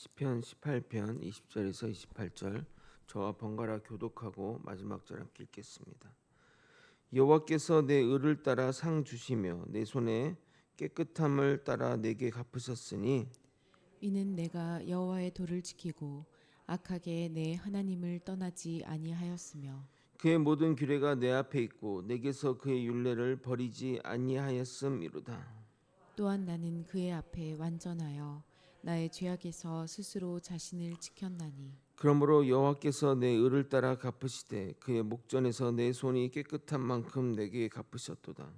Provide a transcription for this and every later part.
시편 18편 20절에서 28절 저와 번갈아 교독하고 마지막 절 함께 읽겠습니다. 여호와께서 내 의를 따라 상 주시며 내 손의 깨끗함을 따라 내게 갚으셨으니 이는 내가 여호와의 도를 지키고 악하게 내 하나님을 떠나지 아니하였으며 그의 모든 규례가 내 앞에 있고 내게서 그의 율례를 버리지 아니하였음이로다. 또한 나는 그의 앞에 완전하여 나의 죄악에서 스스로 자신을 지켰나니 그러므로 여호와께서 내 의를 따라 갚으시되 그의 목전에서 내 손이 깨끗한 만큼 내게 갚으셨도다.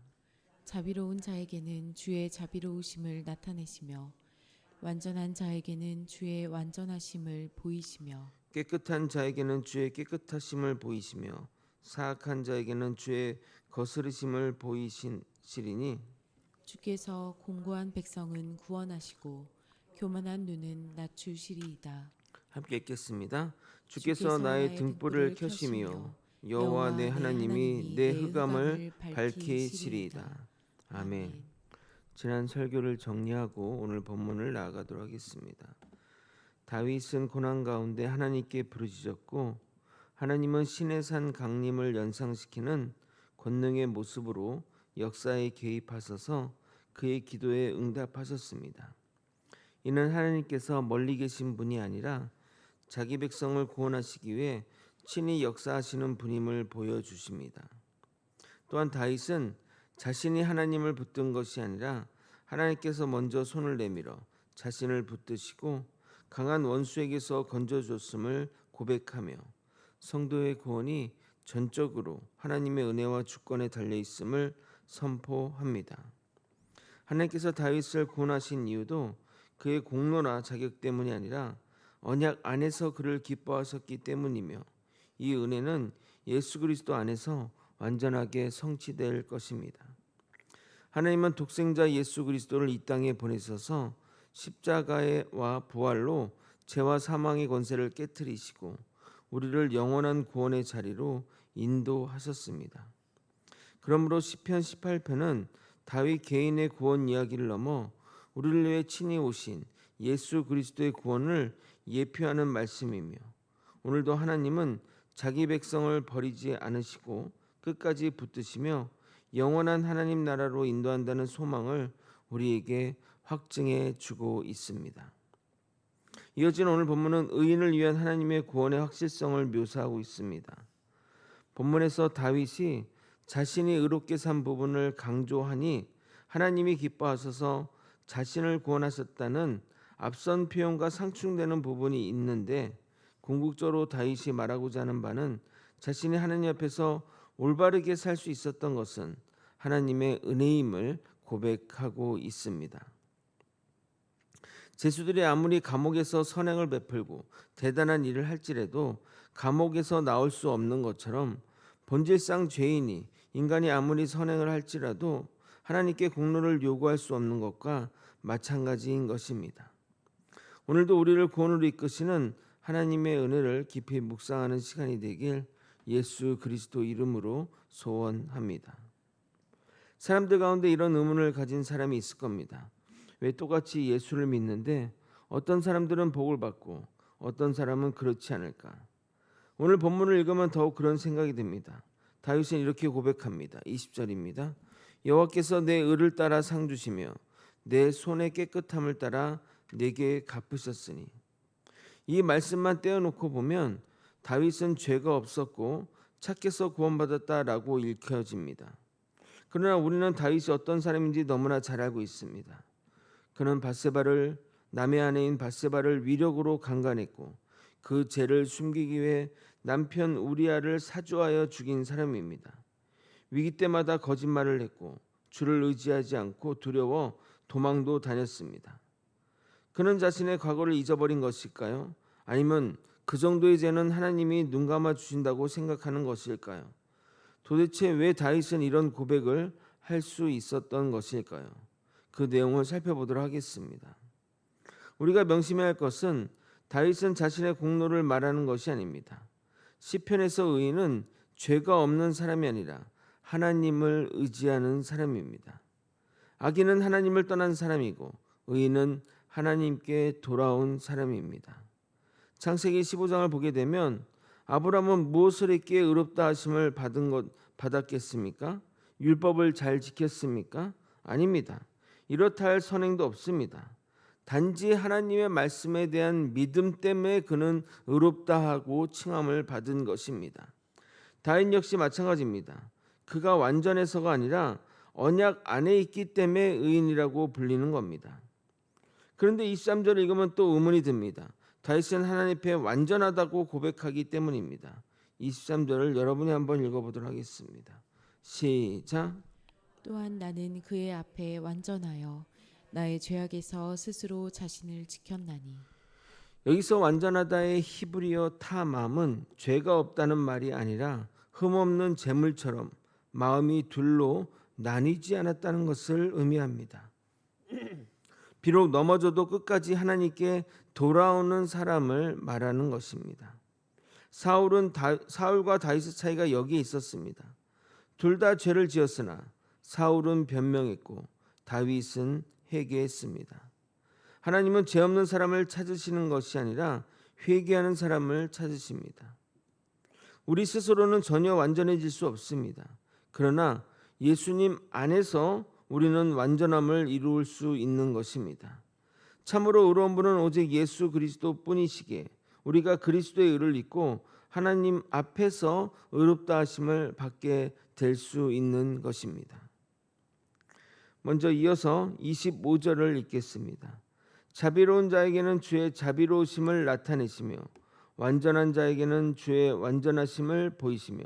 자비로운 자에게는 주의 자비로우심을 나타내시며 완전한 자에게는 주의 완전하심을 보이시며 깨끗한 자에게는 주의 깨끗하심을 보이시며 사악한 자에게는 주의 거스르심을 보이시리니 주께서 공고한 백성은 구원하시고 교만한 눈은 낮추시리이다. 함께 읽겠습니다. 주께서 주께서 나의 나의 등불을 등불을 켜시며 켜시며 여호와 내 여호와 내 하나님이 하나님이 내 내 흑암을 흑암을 밝히시리이다. 밝히시리이다. 아멘. 아멘. 지난 설교를 정리하고 오늘 본문을 나아가도록 하겠습니다. 다윗은 고난 가운데 하나님께 부르짖었고 하나님은 신의 산 강림을 연상시키는 권능의 모습으로 역사에 개입하셔서 그의 기도에 응답하셨습니다. 이는 하나님께서 멀리 계신 분이 아니라 자기 백성을 구원하시기 위해 친히 역사하시는 분임을 보여주십니다. 또한 다윗은 자신이 하나님을 붙든 것이 아니라 하나님께서 먼저 손을 내밀어 자신을 붙드시고 강한 원수에게서 건져줬음을 고백하며 성도의 구원이 전적으로 하나님의 은혜와 주권에 달려 있음을 선포합니다. 하나님께서 다윗을 구원하신 이유도 그의 공로나 자격 때문이 아니라 언약 안에서 그를 기뻐하셨기 때문이며 이 은혜는 예수 그리스도 안에서 완전하게 성취될 것입니다. 하나님은 독생자 예수 그리스도를 이 땅에 보내셔서 십자가와 부활로 죄와 사망의 권세를 깨뜨리시고 우리를 영원한 구원의 자리로 인도하셨습니다. 그러므로 시편 18편은 다윗 개인의 구원 이야기를 넘어 우리를 위해 친히 오신 예수 그리스도의 구원을 예표하는 말씀이며 오늘도 하나님은 자기 백성을 버리지 않으시고 끝까지 붙드시며 영원한 하나님 나라로 인도한다는 소망을 우리에게 확증해 주고 있습니다. 이어진 오늘 본문은 의인을 위한 하나님의 구원의 확실성을 묘사하고 있습니다. 본문에서 다윗이 자신이 의롭게 산 부분을 강조하니 하나님이 기뻐하셔서 자신을 구원하셨다는 앞선 표현과 상충되는 부분이 있는데 궁극적으로 다윗이 말하고자 하는 바는 자신이 하나님 앞에서 올바르게 살 수 있었던 것은 하나님의 은혜임을 고백하고 있습니다. 죄수들이 아무리 감옥에서 선행을 베풀고 대단한 일을 할지라도 감옥에서 나올 수 없는 것처럼 본질상 죄인이 인간이 아무리 선행을 할지라도 하나님께 공로를 요구할 수 없는 것과 마찬가지인 것입니다. 오늘도 우리를 구원으로 이끄시는 하나님의 은혜를 깊이 묵상하는 시간이 되길 예수 그리스도 이름으로 소원합니다. 사람들 가운데 이런 의문을 가진 사람이 있을 겁니다. 왜 똑같이 예수를 믿는데 어떤 사람들은 복을 받고 어떤 사람은 그렇지 않을까? 오늘 본문을 읽으면 더욱 그런 생각이 듭니다. 다윗은 이렇게 고백합니다. 20절입니다. 여호와께서 내 의를 따라 상 주시며 내 손의 깨끗함을 따라 내게 갚으셨으니. 이 말씀만 떼어놓고 보면 다윗은 죄가 없었고 착해서 구원받았다라고 읽혀집니다. 그러나 우리는 다윗이 어떤 사람인지 너무나 잘 알고 있습니다. 그는 남의 아내인 밧세바를 위력으로 강간했고 그 죄를 숨기기 위해 남편 우리아를 사주하여 죽인 사람입니다. 위기 때마다 거짓말을 했고 주를 의지하지 않고 두려워 도망도 다녔습니다. 그는 자신의 과거를 잊어버린 것일까요? 아니면 그 정도의 죄는 하나님이 눈감아 주신다고 생각하는 것일까요? 도대체 왜 다윗은 이런 고백을 할 수 있었던 것일까요? 그 내용을 살펴보도록 하겠습니다. 우리가 명심해야 할 것은 다윗은 자신의 공로를 말하는 것이 아닙니다. 시편에서 의인은 죄가 없는 사람이 아니라 하나님을 의지하는 사람입니다. 악인은 하나님을 떠난 사람이고 의인은 하나님께 돌아온 사람입니다. 창세기 15장을 보게 되면 아브라함은 무엇을 했기에 의롭다 하심을 받았겠습니까? 율법을 잘 지켰습니까? 아닙니다. 이렇다 할 선행도 없습니다. 단지 하나님의 말씀에 대한 믿음 때문에 그는 의롭다 하고 칭함을 받은 것입니다. 다윗 역시 마찬가지입니다. 그가 완전해서가 아니라 언약 안에 있기 때문에 의인이라고 불리는 겁니다. 그런데 23절을 읽으면 또 의문이 듭니다. 다윗은 하나님 앞에 완전하다고 고백하기 때문입니다. 23절을 여러분이 한번 읽어보도록 하겠습니다. 시작. 또한 나는 그의 앞에 완전하여 나의 죄악에서 스스로 자신을 지켰나니. 여기서 완전하다의 히브리어 타맘은 죄가 없다는 말이 아니라 흠없는 재물처럼 마음이 둘로 나뉘지 않았다는 것을 의미합니다. 비록 넘어져도 끝까지 하나님께 돌아오는 사람을 말하는 것입니다. 사울과 다윗의 차이가 여기에 있었습니다. 둘 다 죄를 지었으나 사울은 변명했고 다윗은 회개했습니다. 하나님은 죄 없는 사람을 찾으시는 것이 아니라 회개하는 사람을 찾으십니다. 우리 스스로는 전혀 완전해질 수 없습니다. 그러나 예수님 안에서 우리는 완전함을 이룰 수 있는 것입니다. 참으로 의로운 분은 오직 예수 그리스도뿐이시기에 우리가 그리스도의 의를 입고 하나님 앞에서 의롭다 하심을 받게 될 수 있는 것입니다. 먼저 이어서 25절을 읽겠습니다. 자비로운 자에게는 주의 자비로우심을 나타내시며 완전한 자에게는 주의 완전하심을 보이시며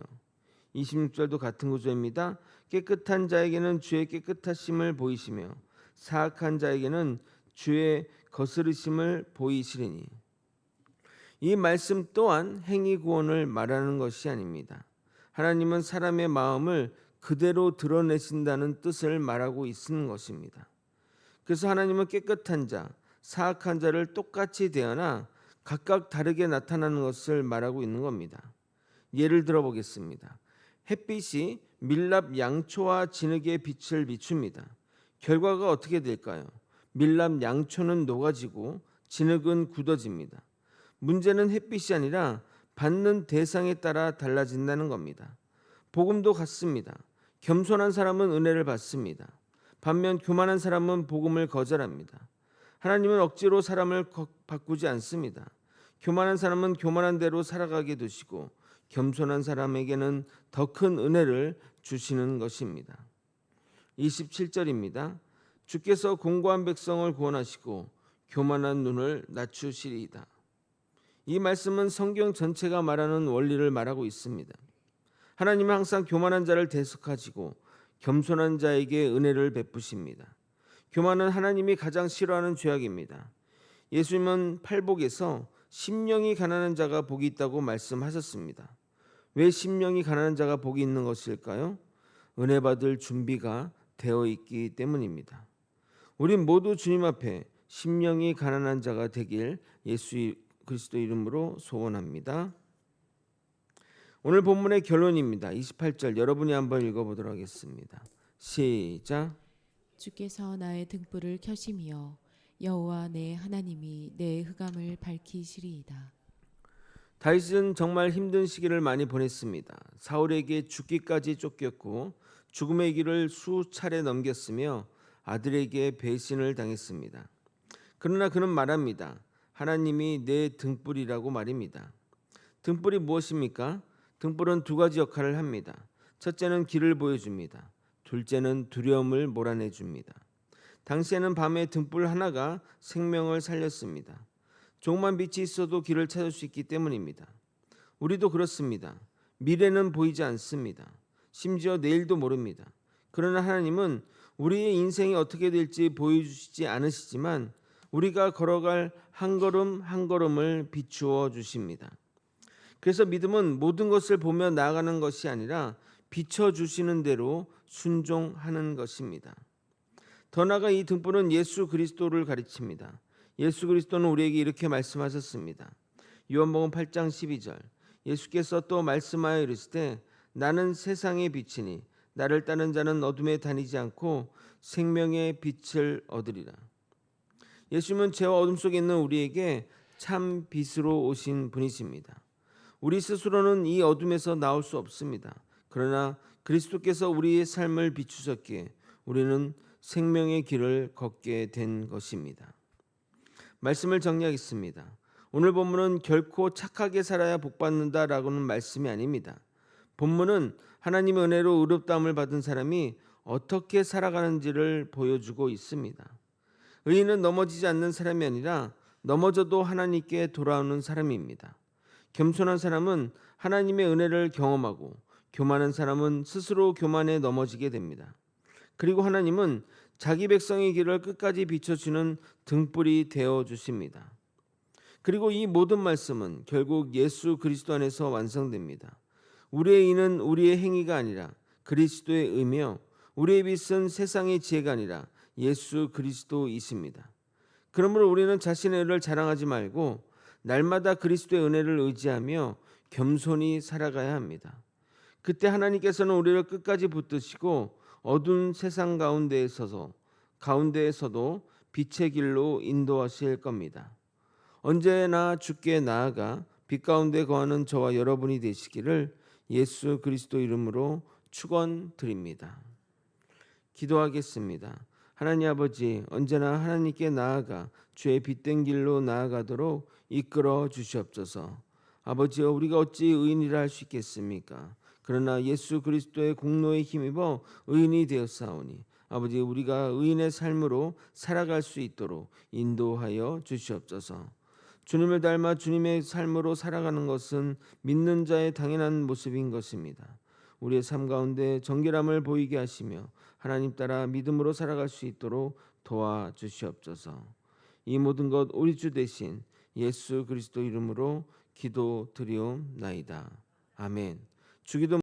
26절도 같은 구조입니다. 깨끗한 자에게는 주의 깨끗하심을 보이시며 사악한 자에게는 주의 거스르심을 보이시리니. 이 말씀 또한 행위 구원을 말하는 것이 아닙니다. 하나님은 사람의 마음을 그대로 드러내신다는 뜻을 말하고 있는 것입니다. 그래서 하나님은 깨끗한 자, 사악한 자를 똑같이 대하나 각각 다르게 나타나는 것을 말하고 있는 겁니다. 예를 들어 보겠습니다. 햇빛이 밀랍 양초와 진흙에 빛을 비춥니다. 결과가 어떻게 될까요? 밀랍 양초는 녹아지고 진흙은 굳어집니다. 문제는 햇빛이 아니라 받는 대상에 따라 달라진다는 겁니다. 복음도 같습니다. 겸손한 사람은 은혜를 받습니다. 반면 교만한 사람은 복음을 거절합니다. 하나님은 억지로 사람을 바꾸지 않습니다. 교만한 사람은 교만한 대로 살아가게 두시고 겸손한 사람에게는 더 큰 은혜를 주시는 것입니다. 27절입니다. 주께서 공고한 백성을 구원하시고 교만한 눈을 낮추시리이다. 이 말씀은 성경 전체가 말하는 원리를 말하고 있습니다. 하나님은 항상 교만한 자를 대속하시고 겸손한 자에게 은혜를 베푸십니다. 교만은 하나님이 가장 싫어하는 죄악입니다. 예수님은 팔복에서 심령이 가난한 자가 복이 있다고 말씀하셨습니다. 왜 심령이 가난한 자가 복이 있는 것일까요? 은혜 받을 준비가 되어 있기 때문입니다. 우린 모두 주님 앞에 심령이 가난한 자가 되길 예수 그리스도 이름으로 소원합니다. 오늘 본문의 결론입니다. 28절 여러분이 한번 읽어보도록 하겠습니다. 시작. 주께서 나의 등불을 켜시며 여호와 내 하나님이 내 흑암을 밝히시리이다. 다윗은 정말 힘든 시기를 많이 보냈습니다. 사울에게 죽기까지 쫓겼고 죽음의 길을 수차례 넘겼으며 아들에게 배신을 당했습니다. 그러나 그는 말합니다. 하나님이 내 등불이라고 말입니다. 등불이 무엇입니까? 등불은 두 가지 역할을 합니다. 첫째는 길을 보여줍니다. 둘째는 두려움을 몰아내줍니다. 당시에는 밤에 등불 하나가 생명을 살렸습니다. 조그만 빛이 있어도 길을 찾을 수 있기 때문입니다. 우리도 그렇습니다. 미래는 보이지 않습니다. 심지어 내일도 모릅니다. 그러나 하나님은 우리의 인생이 어떻게 될지 보여주시지 않으시지만 우리가 걸어갈 한 걸음 한 걸음을 비추어 주십니다. 그래서 믿음은 모든 것을 보며 나아가는 것이 아니라 비춰주시는 대로 순종하는 것입니다. 더 나아가 이 등불은 예수 그리스도를 가르칩니다. 예수 그리스도는 우리에게 이렇게 말씀하셨습니다. 요한복음 8장 12절 예수께서 또 말씀하여 이르시되 나는 세상의 빛이니 나를 따르는 자는 어둠에 다니지 않고 생명의 빛을 얻으리라. 예수님은 죄와 어둠 속에 있는 우리에게 참 빛으로 오신 분이십니다. 우리 스스로는 이 어둠에서 나올 수 없습니다. 그러나 그리스도께서 우리의 삶을 비추셨기에 우리는 생명의 길을 걷게 된 것입니다. 말씀을 정리하겠습니다. 오늘 본문은 결코 착하게 살아야 복받는다라고는 말씀이 아닙니다. 본문은 하나님의 은혜로 의롭다함을 받은 사람이 어떻게 살아가는지를 보여주고 있습니다. 의인은 넘어지지 않는 사람이 아니라 넘어져도 하나님께 돌아오는 사람입니다. 겸손한 사람은 하나님의 은혜를 경험하고 교만한 사람은 스스로 교만에 넘어지게 됩니다. 그리고 하나님은 자기 백성의 길을 끝까지 비춰주는 등불이 되어 주십니다. 그리고 이 모든 말씀은 결국 예수 그리스도 안에서 완성됩니다. 우리의 의는 우리의 행위가 아니라 그리스도의 의며 우리의 빛은 세상의 지혜가 아니라 예수 그리스도이십니다. 그러므로 우리는 자신의 의를 자랑하지 말고 날마다 그리스도의 은혜를 의지하며 겸손히 살아가야 합니다. 그때 하나님께서는 우리를 끝까지 붙드시고 어두운 세상 가운데에서도 빛의 길로 인도하실 겁니다. 언제나 주께 나아가 빛 가운데 거하는 저와 여러분이 되시기를 예수 그리스도 이름으로 축원드립니다. 기도하겠습니다. 하나님 아버지, 언제나 하나님께 나아가 주의 빛된 길로 나아가도록 이끌어 주시옵소서. 아버지여, 우리가 어찌 의인이라 할 수 있겠습니까? 그러나 예수 그리스도의 공로에 힘입어 의인이 되었사오니 아버지, 우리가 의인의 삶으로 살아갈 수 있도록 인도하여 주시옵소서. 주님을 닮아 주님의 삶으로 살아가는 것은 믿는 자의 당연한 모습인 것입니다. 우리의 삶 가운데 정결함을 보이게 하시며 하나님 따라 믿음으로 살아갈 수 있도록 도와주시옵소서. 이 모든 것 우리 주 대신 예수 그리스도 이름으로 기도드리옵나이다. 아멘. 주기도